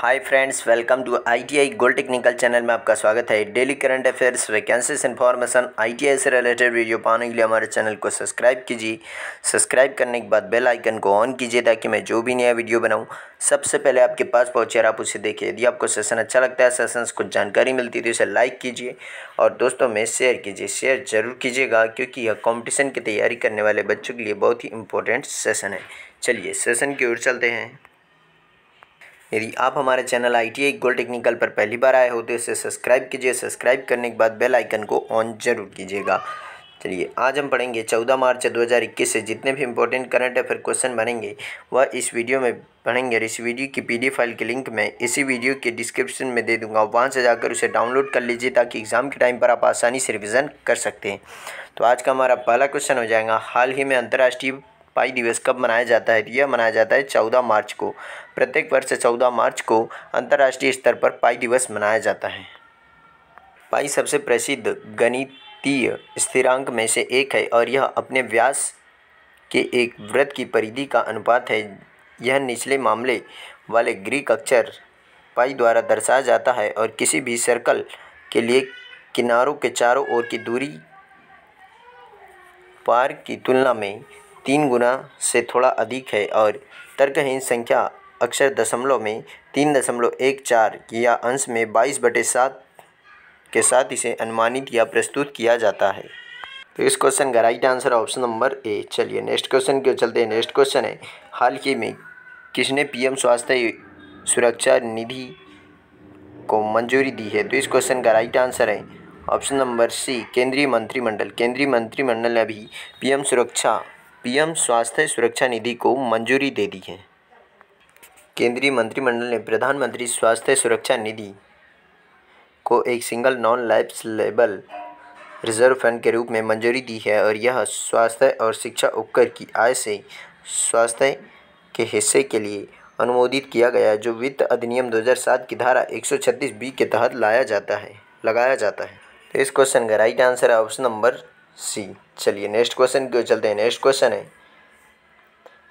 Hi friends, welcome to ITI gold technical channel में आपका स्वागत है। Daily current affairs, vacancies information, ITI से रिलेटेड वीडियो पाने के लिए हमारे चैनल को सब्सक्राइब कीजिए। सब्सक्राइब करने के बाद बेल आइकन को ऑन कीजिए ताकि मैं जो भी नया वीडियो बनाऊं सबसे पहले आपके पास पहुंचे और आप उसे देखिए। यदि आपको सेशन अच्छा लगता है, सेशन से कुछ जानकारी मिलती है तो इसे लाइक कीजिए और दोस्तों में शेयर कीजिए। शेयर जरूर कीजिएगा क्योंकि यह कॉम्पिटिशन की तैयारी करने वाले बच्चों के लिए बहुत ही इंपॉर्टेंट सेशन है। चलिए सेशन की ओर चलते हैं। यदि आप हमारे चैनल आईटीआई गोल्ड टेक्निकल पर पहली बार आए हो तो इसे सब्सक्राइब कीजिए। सब्सक्राइब करने के बाद बेल आइकन को ऑन जरूर कीजिएगा। चलिए आज हम पढ़ेंगे 14 मार्च 2021 से जितने भी इंपॉर्टेंट करंट अफेयर क्वेश्चन बनेंगे वह इस वीडियो में पढ़ेंगे। और इस वीडियो की पीडीएफ फाइल की लिंक मैं इसी वीडियो के डिस्क्रिप्शन में दे दूंगा, वहाँ से जाकर उसे डाउनलोड कर लीजिए ताकि एग्जाम के टाइम पर आप आसानी से रिविज़न कर सकते हैं। तो आज का हमारा पहला क्वेश्चन हो जाएगा, हाल ही में अंतर्राष्ट्रीय पाई दिवस कब मनाया जाता है? यह मनाया जाता है 14 मार्च को। प्रत्येक वर्ष 14 मार्च को अंतर्राष्ट्रीय स्तर पर पाई दिवस मनाया जाता है। पाई सबसे प्रसिद्ध गणितीय स्थिरांक में से एक है और यह अपने व्यास के एक वृत्त की परिधि का अनुपात है। यह निचले मामले वाले ग्रीक अक्षर पाई द्वारा दर्शाया जाता है और किसी भी सर्कल के लिए किनारों के चारों ओर की दूरी पार की तुलना में 3 गुना से थोड़ा अधिक है और तर्कहीन संख्या अक्षर दशमलव में 3.14 या अंश में 22/7 के साथ इसे अनुमानित या प्रस्तुत किया जाता है। तो इस क्वेश्चन का right answer option number A. चलिए नेक्स्ट क्वेश्चन की ओर चलते हैं। नेक्स्ट क्वेश्चन है, हाल ही में किसने पीएम स्वास्थ्य सुरक्षा निधि को मंजूरी दी है? तो इस क्वेश्चन का राइट आंसर है ऑप्शन नंबर सी, केंद्रीय मंत्रिमंडल। केंद्रीय मंत्रिमंडल ने अभी पीएम स्वास्थ्य सुरक्षा निधि को मंजूरी दे दी है। केंद्रीय मंत्रिमंडल ने प्रधानमंत्री स्वास्थ्य सुरक्षा निधि को एक सिंगल नॉन लैप्सएबल रिजर्व फंड के रूप में मंजूरी दी है और यह स्वास्थ्य और शिक्षा उपकर की आय से स्वास्थ्य के हिस्से के लिए अनुमोदित किया गया, जो वित्त अधिनियम 2007 की धारा 136(b) के तहत लगाया जाता है। तो इस क्वेश्चन का राइट आंसर है ऑप्शन नंबर सी। चलिए नेक्स्ट क्वेश्चन की ओर चलते हैं। नेक्स्ट क्वेश्चन है,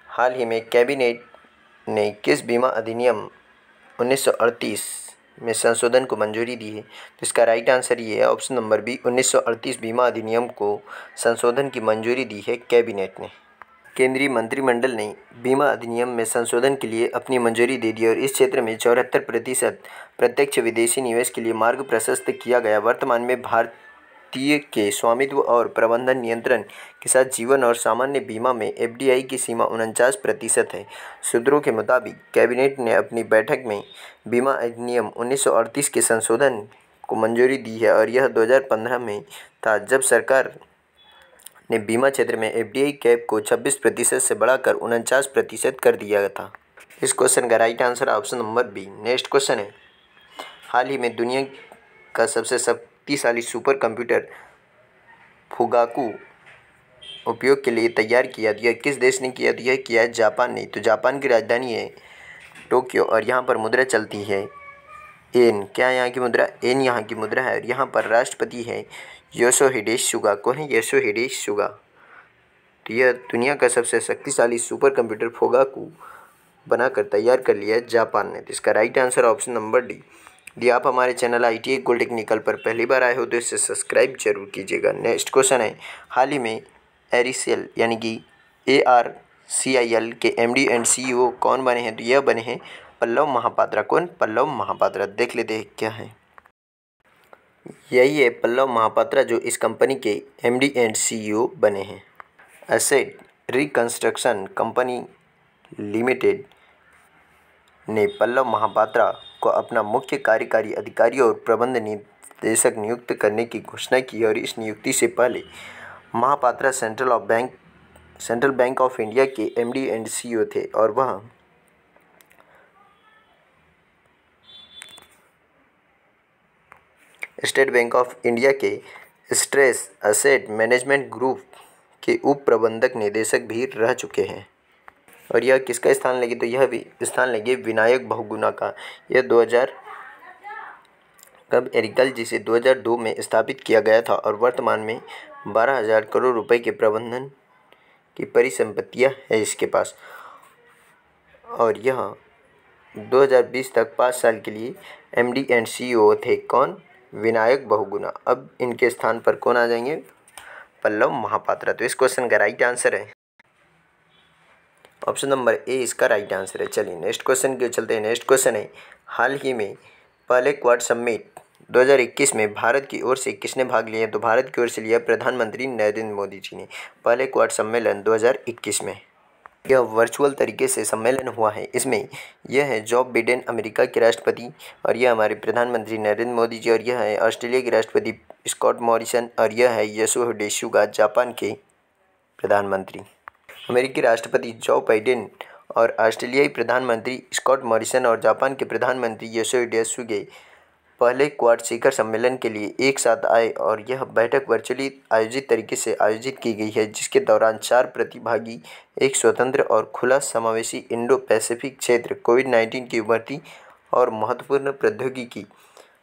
हाल ही में कैबिनेट ने किस बीमा अधिनियम 1938 में संशोधन को मंजूरी दी है? तो इसका राइट आंसर ये है ऑप्शन नंबर बी, 1938 बीमा अधिनियम को संशोधन की मंजूरी दी है कैबिनेट ने। केंद्रीय मंत्रिमंडल ने बीमा अधिनियम में संशोधन के लिए अपनी मंजूरी दे दी और इस क्षेत्र में 74% प्रत्यक्ष विदेशी निवेश के लिए मार्ग प्रशस्त किया गया। वर्तमान में भारतीय के स्वामित्व और प्रबंधन नियंत्रण के साथ जीवन और सामान्य बीमा में एफडीआई की सीमा 49% है। सूत्रों के मुताबिक कैबिनेट ने अपनी बैठक में बीमा अधिनियम 1938 के संशोधन को मंजूरी दी है और यह 2015 में था, जब सरकार ने बीमा क्षेत्र में एफडीआई कैप को 26% से बढ़ाकर 49% कर दिया था। इस क्वेश्चन का right answer option number B. Next question है, हाल ही में दुनिया का सबसे शक्तिशाली सुपर कंप्यूटर फुगाकू उपयोग के लिए तैयार किया दिया किस देश ने किया है? जापान ने। तो जापान की राजधानी है टोक्यो और यहाँ पर मुद्रा चलती है एन। क्या यहाँ की मुद्रा? एन यहाँ की मुद्रा है और यहाँ पर राष्ट्रपति है योशिहिडे सुगा। कौन है? योशिहिडे सुगा। तो यह दुनिया का सबसे शक्तिशाली सुपर कंप्यूटर फुगाकू बनाकर तैयार कर लिया है जापान ने। तो इसका right answer option number D. यदि आप हमारे चैनल आईटीआई गोल्ड टेक्निकल पर पहली बार आए हो तो इसे सब्सक्राइब जरूर कीजिएगा। नेक्स्ट क्वेश्चन है, हाल ही में एरिसेल यानी कि ARCIL के MD एंड CEO कौन बने हैं? तो यह बने हैं पल्लव महापात्रा। कौन? पल्लव महापात्रा। देख लेते हैं क्या है। यही है पल्लव महापात्रा जो इस कंपनी के MD एंड CEO बने हैं। एसेट रिकंस्ट्रक्शन कंपनी लिमिटेड ने पल्लव महापात्रा को अपना मुख्य कार्यकारी अधिकारी और प्रबंध निदेशक नियुक्त करने की घोषणा की और इस नियुक्ति से पहले Mahapatra central bank of India के MD एंड CEO थे और वह स्टेट बैंक ऑफ इंडिया के स्ट्रेस एसेट मैनेजमेंट ग्रुप के उप प्रबंधक निदेशक भी रह चुके हैं। और यह किसका स्थान लगे? तो यह भी स्थान लगे विनायक बहुगुणा का। यह 2000 कब एरिकल जिसे 2002 में स्थापित किया गया था और वर्तमान में 12,000 करोड़ रुपए के प्रबंधन की परिसंपत्तियां है इसके पास। और यह 2020 तक 5 साल के लिए MD एंड CEO थे। कौन? विनायक बहुगुणा। अब इनके स्थान पर कौन आ जाएंगे? पल्लव महापात्रा। तो इस क्वेश्चन का राइट आंसर है ऑप्शन नंबर ए, इसका राइट आंसर है। चलिए नेक्स्ट क्वेश्चन के चलते हैं। नेक्स्ट क्वेश्चन है, हाल ही में पहले क्वाड समिट 2021 में भारत की ओर से किसने भाग लिया? तो भारत की ओर से लिया प्रधानमंत्री नरेंद्र मोदी जी ने। पहले क्वाड सम्मेलन 2021 में यह वर्चुअल तरीके से सम्मेलन हुआ है। इसमें यह है जो बिडेन अमेरिका के राष्ट्रपति, और यह हमारे प्रधानमंत्री नरेंद्र मोदी जी, और यह है ऑस्ट्रेलिया के राष्ट्रपति स्कॉट मॉरिसन, और यह है योशिहिडे सुगा जापान के प्रधानमंत्री। अमेरिकी राष्ट्रपति जो बाइडेन और ऑस्ट्रेलियाई प्रधानमंत्री स्कॉट मॉरिसन और जापान के प्रधानमंत्री योशिहिडे सुगा पहले क्वाड शिखर सम्मेलन के लिए एक साथ आए, और यह बैठक वर्चुअली आयोजित तरीके से आयोजित की गई है, जिसके दौरान 4 प्रतिभागी एक स्वतंत्र और खुला समावेशी इंडो पैसिफिक क्षेत्र, कोविड-19 की उभरती और महत्वपूर्ण प्रौद्योगिकी,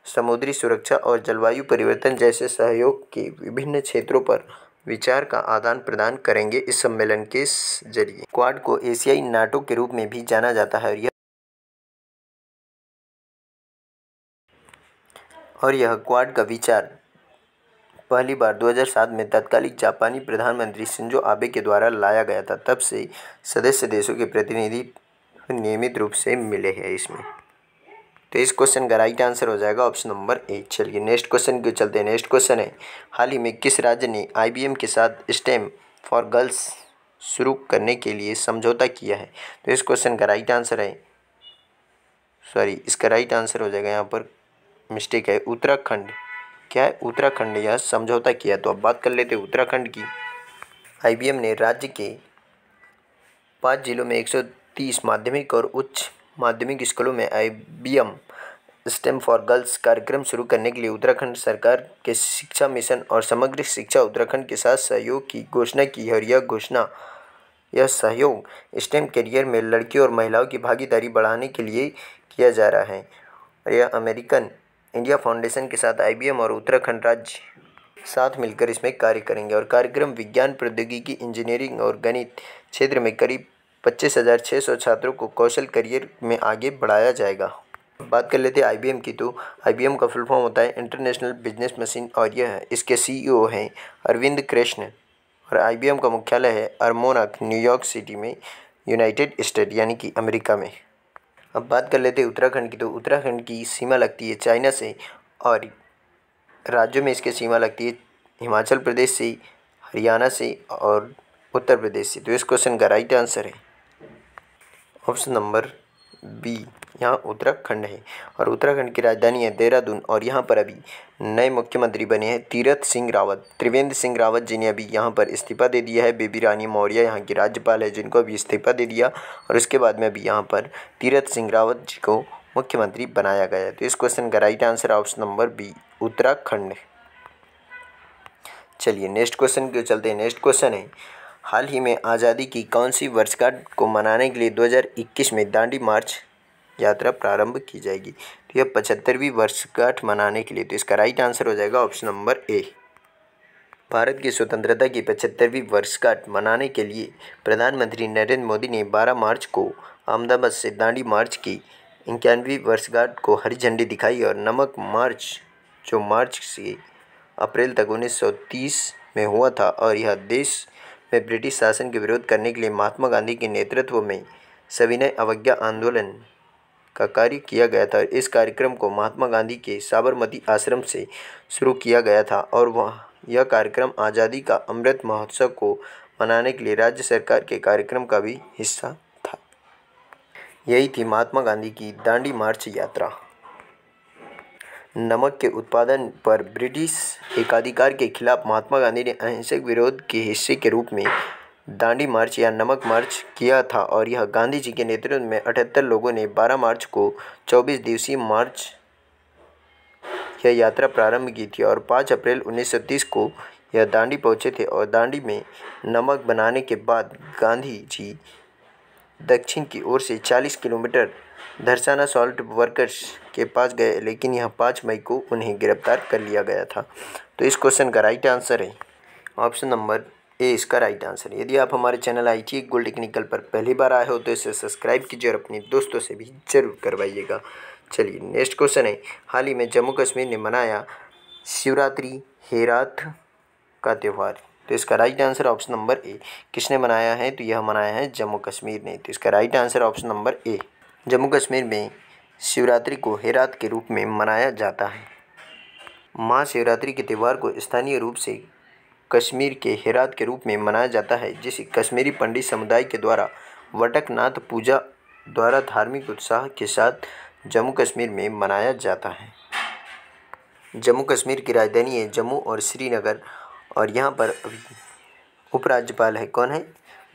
समुद्री सुरक्षा और जलवायु परिवर्तन जैसे सहयोग के विभिन्न क्षेत्रों पर विचार का आदान प्रदान करेंगे। इस सम्मेलन के जरिए क्वाड को एशियाई नाटो के रूप में भी जाना जाता है, और यह क्वाड का विचार पहली बार 2007 में तत्कालीन जापानी प्रधानमंत्री शिंजो आबे के द्वारा लाया गया था। तब से सदस्य देशों के प्रतिनिधि नियमित रूप से मिले हैं इसमें। तो इस क्वेश्चन का राइट आंसर हो जाएगा ऑप्शन नंबर ए। चलिए नेक्स्ट क्वेश्चन के चलते हैं। नेक्स्ट क्वेश्चन है, हाल ही में किस राज्य ने IBM के साथ स्टेम फॉर गर्ल्स शुरू करने के लिए समझौता किया है? तो इस क्वेश्चन का राइट आंसर है, इसका राइट आंसर हो जाएगा, यहाँ पर मिस्टेक है, उत्तराखंड। क्या है? उत्तराखंड यह समझौता किया। तो अब बात कर लेते हैं उत्तराखंड की। IBM ने राज्य के 5 जिलों में 130 माध्यमिक और उच्च माध्यमिक स्कूलों में IBM स्टेम फॉर गर्ल्स कार्यक्रम शुरू करने के लिए उत्तराखंड सरकार के शिक्षा मिशन और समग्र शिक्षा उत्तराखंड के साथ सहयोग की घोषणा की है, और यह सहयोग स्टेम करियर में लड़कियों और महिलाओं की भागीदारी बढ़ाने के लिए किया जा रहा है। और यह अमेरिकन इंडिया फाउंडेशन के साथ IBM और उत्तराखंड राज्य साथ मिलकर इसमें कार्य करेंगे, और कार्यक्रम विज्ञान, प्रौद्योगिकी, इंजीनियरिंग और गणित क्षेत्र में करीब 25,600 छात्रों को कौशल करियर में आगे बढ़ाया जाएगा। बात कर लेते हैं IBM की। तो IBM का फुल फॉर्म होता है इंटरनेशनल बिजनेस मशीन, और यह इसके CEO हैं अरविंद कृष्ण, और IBM का मुख्यालय है अरमोनक, न्यूयॉर्क सिटी में, यूनाइटेड स्टेट यानी कि अमेरिका में। अब बात कर लेते हैं उत्तराखंड की। तो उत्तराखंड की सीमा लगती है चाइना से, और राज्यों में इसकी सीमा लगती है हिमाचल प्रदेश से, हरियाणा से और उत्तर प्रदेश से। तो इस क्वेश्चन का राइट आंसर है ऑप्शन नंबर बी, यहाँ उत्तराखंड है, और उत्तराखंड की राजधानी है देहरादून, और यहाँ पर अभी नए मुख्यमंत्री बने हैं तीरथ सिंह रावत, त्रिवेंद्र सिंह रावत जी ने अभी यहाँ पर इस्तीफा दे दिया है। बेबी रानी मौर्य यहाँ की राज्यपाल है, जिनको अभी इस्तीफा दे दिया, और उसके बाद में अभी यहाँ पर तीरथ सिंह रावत जी को मुख्यमंत्री बनाया गया है। तो इस क्वेश्चन का right answer option number B, Uttarakhand. चलिए नेक्स्ट क्वेश्चन के चलते हैं। नेक्स्ट क्वेश्चन है, हाल ही में आज़ादी की कौन सी वर्षगांठ को मनाने के लिए 2021 में दांडी मार्च यात्रा प्रारंभ की जाएगी? तो यह 75वीं वर्षगांठ मनाने के लिए। तो इसका राइट आंसर हो जाएगा ऑप्शन नंबर ए। भारत की स्वतंत्रता की 75वीं वर्षगांठ मनाने के लिए प्रधानमंत्री नरेंद्र मोदी ने 12 मार्च को अहमदाबाद से दांडी मार्च की 51वीं वर्षगांठ को हरी झंडी दिखाई, और नमक मार्च जो मार्च से अप्रैल तक 1930 में हुआ था, और यह देश में ब्रिटिश शासन के विरोध करने के लिए महात्मा गांधी के नेतृत्व में सविनय अवज्ञा आंदोलन का कार्य किया गया था। इस कार्यक्रम को महात्मा गांधी के साबरमती आश्रम से शुरू किया गया था, और यह कार्यक्रम आज़ादी का अमृत महोत्सव को मनाने के लिए राज्य सरकार के कार्यक्रम का भी हिस्सा था। यही थी महात्मा गांधी की दांडी मार्च यात्रा। नमक के उत्पादन पर ब्रिटिश एकाधिकार के खिलाफ महात्मा गांधी ने अहिंसक विरोध के हिस्से के रूप में दांडी मार्च या नमक मार्च किया था, और यह गांधी जी के नेतृत्व में 78 लोगों ने 12 मार्च को 24 दिवसीय मार्च यह यात्रा प्रारंभ की थी, और 5 अप्रैल 1930 को यह दांडी पहुंचे थे। और दांडी में नमक बनाने के बाद गांधी जी दक्षिण की ओर से 40 किलोमीटर धरसाना सॉल्ट वर्कर्स के पास गए, लेकिन यह 5 मई को उन्हें गिरफ्तार कर लिया गया था। तो इस क्वेश्चन का राइट आंसर है ऑप्शन नंबर ए इसका राइट आंसर है। यदि आप हमारे चैनल ITA गोल्ड टेक्निकल पर पहली बार आए हो तो इसे सब्सक्राइब कीजिए और अपने दोस्तों से भी जरूर करवाइएगा। चलिए नेक्स्ट क्वेश्चन है, हाल ही में जम्मू कश्मीर ने मनाया शिवरात्रि हेराथ का त्यौहार। तो इसका right answer option number A. किसने मनाया है? तो यह मनाया है जम्मू कश्मीर ने। तो इसका right answer option number A. Jammu Kashmir में शिवरात्रि को हेरात के रूप में मनाया जाता है। महाशिवरात्रि के त्यौहार को स्थानीय रूप से कश्मीर के हेरात के रूप में मनाया जाता है, जिसे कश्मीरी पंडित समुदाय के द्वारा वटकनाथ पूजा द्वारा धार्मिक उत्साह के साथ जम्मू कश्मीर में मनाया जाता है। जम्मू कश्मीर की राजधानी है जम्मू और श्रीनगर, और यहाँ पर उपराज्यपाल है कौन है?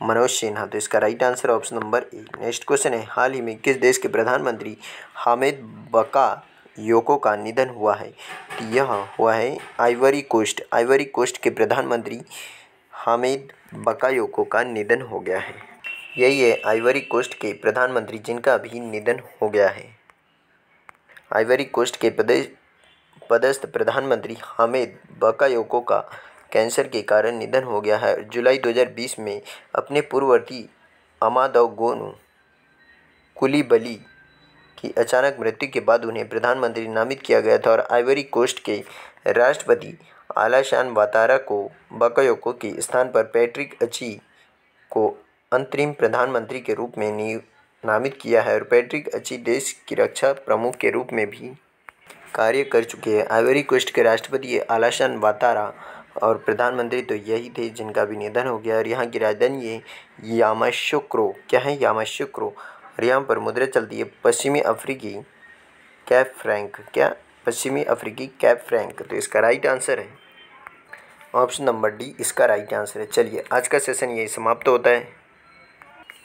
मनोज सिन्हा। तो इसका right answer option number A. Next question है, हाल ही में किस देश के प्रधानमंत्री हामिद बकायोको का निधन हुआ है? तो यह हुआ है आइवरी कोस्ट। आइवरी कोस्ट के प्रधानमंत्री हामिद बकायोको का निधन हो गया है। यही है आइवरी कोस्ट के प्रधानमंत्री जिनका अभी निधन हो गया है। आइवरी कोस्ट के पदस्थ प्रधानमंत्री हामिद बकायोको का कैंसर के कारण निधन हो गया है। जुलाई 2020 में अपने पूर्ववर्ती अमादोगोनु कुलिबली की अचानक मृत्यु के बाद उन्हें प्रधानमंत्री नामित किया गया था और आइवरी कोस्ट के राष्ट्रपति अलासान वातारा को बकायोको के स्थान पर पैट्रिक अची को अंतरिम प्रधानमंत्री के रूप में नामित किया है और पैट्रिक अची देश की रक्षा प्रमुख के रूप में भी कार्य कर चुके हैं। आइवरी कोस्ट के राष्ट्रपति अलासान वातारा और प्रधानमंत्री तो यही थे जिनका भी निधन हो गया। और यहाँ की राजधानी है यामोसुक्रो। क्या है? यामोसुक्रो। और यहाँ पर मुद्रा चलती है पश्चिमी अफ्रीकी कैप फ्रैंक। क्या? पश्चिमी अफ्रीकी कैप फ्रैंक। तो इसका राइट आंसर है ऑप्शन नंबर डी, इसका राइट आंसर है। चलिए आज का सेशन यही समाप्त होता है।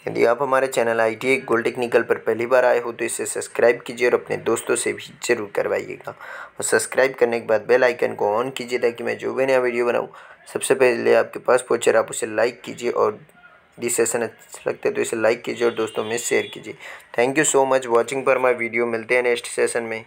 यदि आप हमारे चैनल ITA गोल्ड टेक्निकल पर पहली बार आए हो तो इसे सब्सक्राइब कीजिए और अपने दोस्तों से भी जरूर करवाइएगा। और सब्सक्राइब करने के बाद बेल आइकन को ऑन कीजिए ताकि मैं जो भी नया वीडियो बनाऊँ सबसे पहले आपके पास पहुँचे। आप उसे लाइक कीजिए और यदि सेशन अच्छा लगता है तो इसे लाइक कीजिए और दोस्तों में शेयर कीजिए। Thank you so much watching for my video. मिलते हैं नेक्स्ट सेशन में।